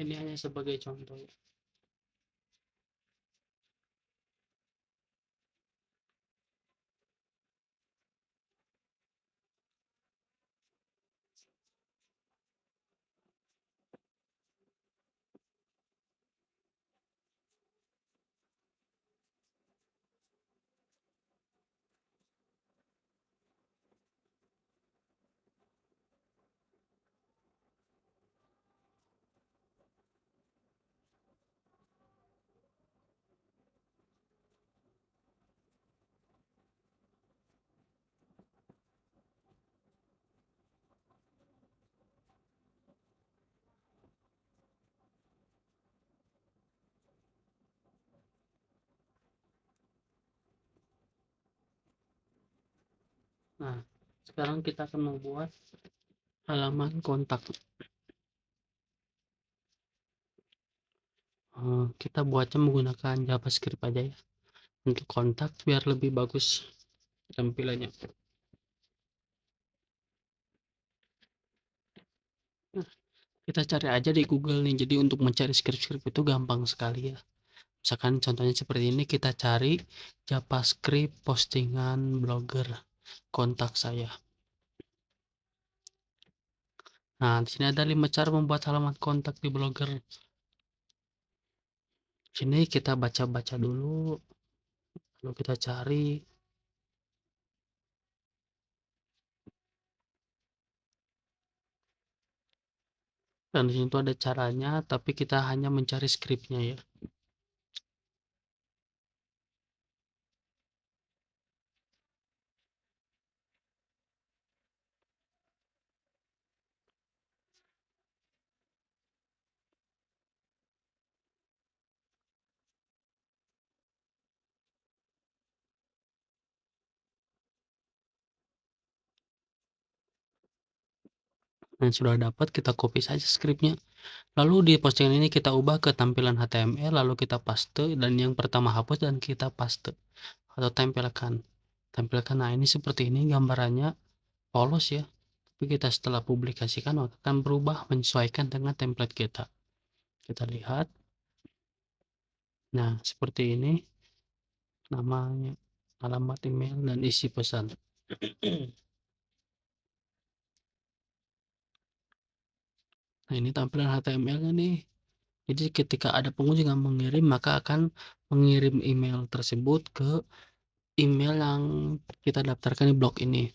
Ini hanya sebagai contoh ya. Nah, sekarang kita akan membuat halaman kontak. Kita buatnya menggunakan JavaScript aja ya. Untuk kontak biar lebih bagus tampilannya. Nah, kita cari aja di Google nih. Jadi untuk mencari script-script itu gampang sekali ya. Misalkan contohnya seperti ini, kita cari JavaScript postingan blogger kontak saya. Nah, di sini ada 5 cara membuat halaman kontak di blogger. Sini kita baca-baca dulu. Lalu kita cari, dan di situ ada caranya, tapi kita hanya mencari skripnya ya. Dan sudah dapat, kita copy saja skripnya. Lalu di postingan ini kita ubah ke tampilan HTML, lalu kita paste, dan yang pertama hapus dan kita paste atau tempelkan. Nah, ini seperti ini gambarannya, polos ya. Tapi kita setelah publikasikan akan berubah menyesuaikan dengan template kita. Kita lihat. Nah, seperti ini namanya, alamat email, dan isi pesan. Nah, ini tampilan HTML-nya nih. Jadi ketika ada pengunjung yang mengirim, maka akan mengirim email tersebut ke email yang kita daftarkan di blog ini.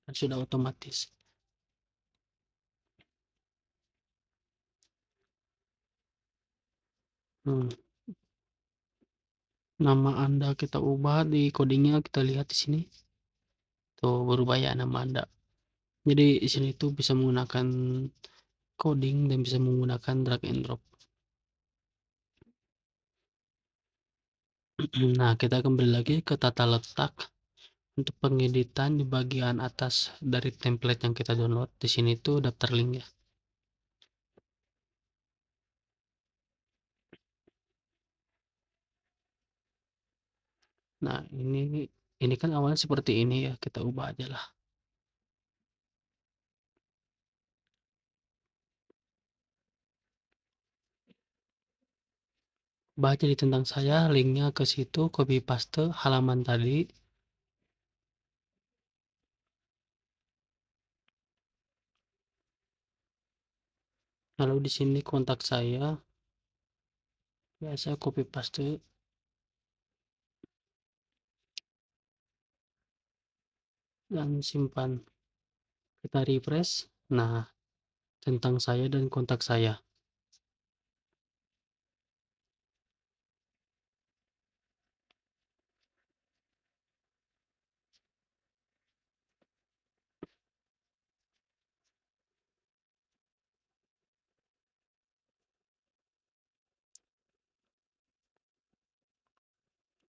Dan sudah otomatis. Nama Anda kita ubah, di codingnya kita lihat di sini. Tuh berubah ya nama Anda. Jadi di sini tuh bisa menggunakan coding dan bisa menggunakan drag and drop. Nah, kita kembali lagi ke tata letak. Untuk pengeditan di bagian atas dari template yang kita download, di sini tuh daftar link ya. Nah, ini kan awalnya seperti ini ya, kita ubah aja lah. Baca di tentang saya, linknya ke situ, copy paste halaman tadi. Lalu di sini kontak saya, biasa copy paste dan simpan. Kita refresh. Nah, tentang saya dan kontak saya.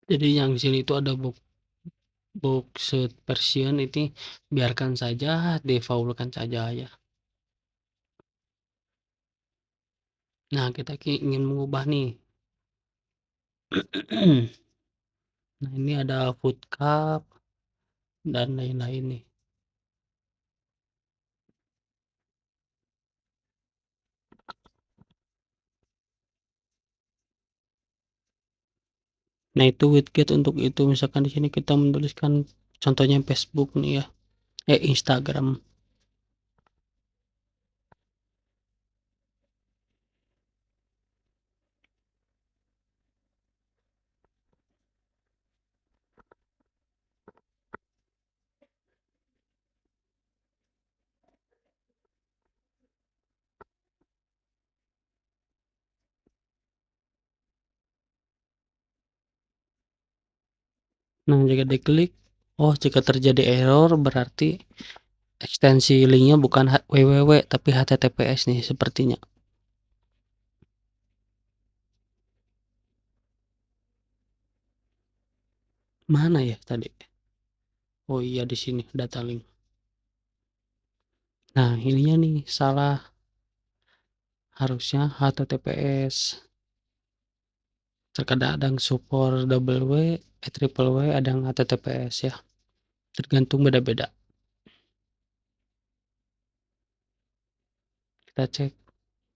Jadi yang di sini itu ada box version, ini biarkan saja, defaultkan saja ya. Nah, kita ingin mengubah nih. Nah, ini ada food cup dan lain-lain nih. Nah, itu widget untuk itu. Misalkan di sini kita menuliskan contohnya Facebook nih ya. Instagram. Nah, jika diklik, oh jika terjadi error berarti ekstensi linknya bukan www tapi https nih sepertinya. Mana ya tadi? Oh iya, di sini data link. Nah, ininya nih salah. Harusnya https. Terkadang support W, triple W, ada yang https ya. Tergantung beda-beda. Kita cek,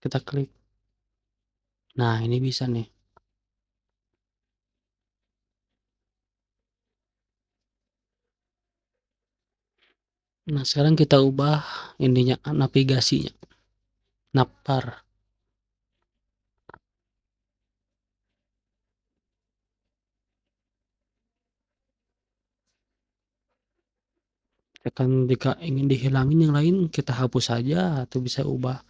kita klik. Nah, ini bisa nih. Nah, sekarang kita ubah ininya, navigasinya. Navbar. Misalkan jika ingin dihilangin yang lain kita hapus saja atau bisa ubah.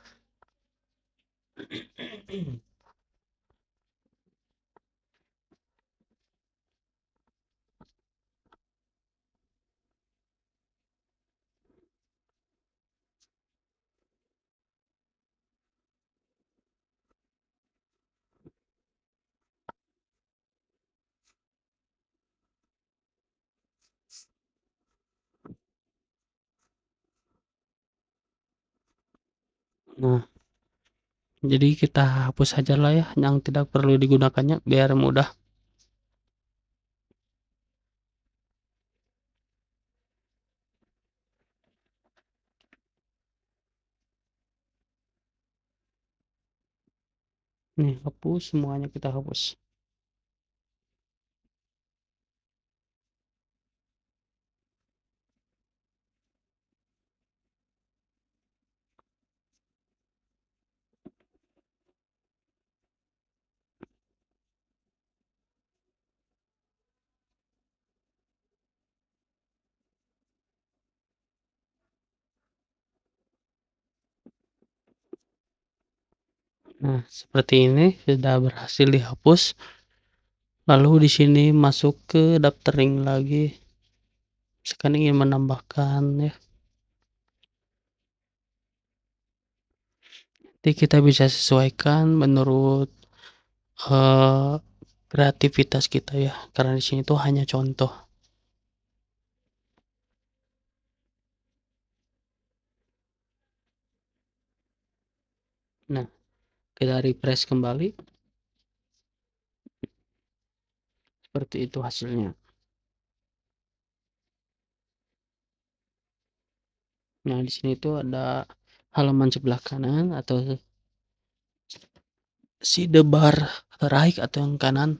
Nah, jadi kita hapus saja lah ya yang tidak perlu digunakannya biar mudah. Nih, hapus semuanya kita hapus. Nah, seperti ini sudah berhasil dihapus. Lalu di sini masuk ke daftaring lagi. Sekarang ingin menambahkan ya. Jadi kita bisa sesuaikan menurut eh, kreativitas kita ya. Karena di sini tuh hanya contoh. Nah, kita refresh kembali. Seperti itu hasilnya. Nah, di sini tuh ada halaman sebelah kanan atau sidebar right atau yang kanan.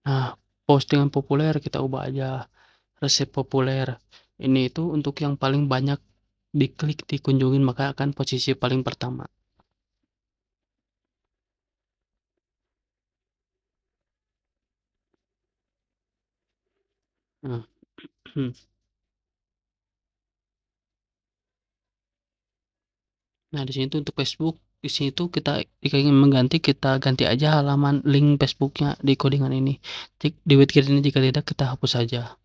Nah, postingan populer kita ubah aja resep populer. Ini itu untuk yang paling banyak diklik, dikunjungin, maka akan posisi paling pertama. Nah, nah di sini tuh untuk Facebook, di sini tuh kita jika ingin mengganti kita ganti aja halaman link Facebooknya di codingan ini. Di widget ini jika tidak kita hapus saja.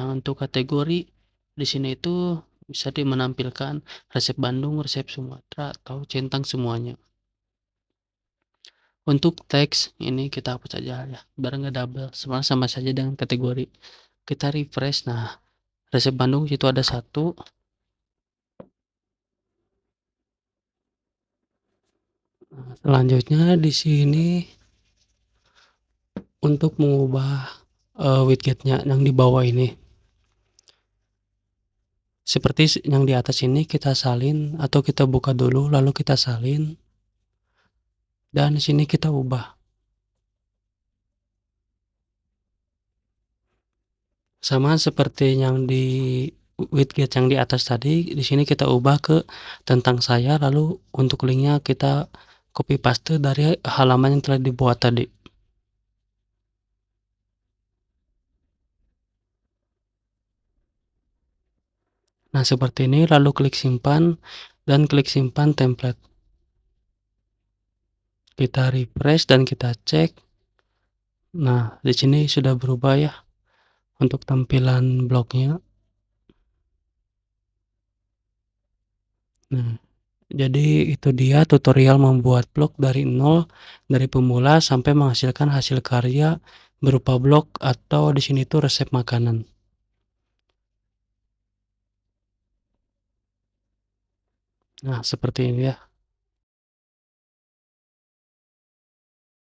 Nah, untuk kategori di sini itu bisa menampilkan resep Bandung, resep Sumatera atau centang semuanya. Untuk teks ini kita hapus saja ya, biar nggak double. Sebenarnya sama saja dengan kategori. Kita refresh. Nah, resep Bandung itu ada satu. Nah, selanjutnya di sini untuk mengubah widgetnya yang di bawah ini. Seperti yang di atas ini kita salin atau kita buka dulu lalu kita salin. Dan di sini kita ubah. Sama seperti yang di widget yang di atas tadi, di sini kita ubah ke tentang saya lalu untuk linknya kita copy paste dari halaman yang telah dibuat tadi. Nah, seperti ini lalu klik simpan dan klik simpan template. Kita refresh dan kita cek. Nah, di sini sudah berubah ya untuk tampilan blognya. Nah, jadi itu dia tutorial membuat blog dari nol, dari pemula sampai menghasilkan hasil karya berupa blog atau di sini tuh resep makanan. Nah, seperti ini ya.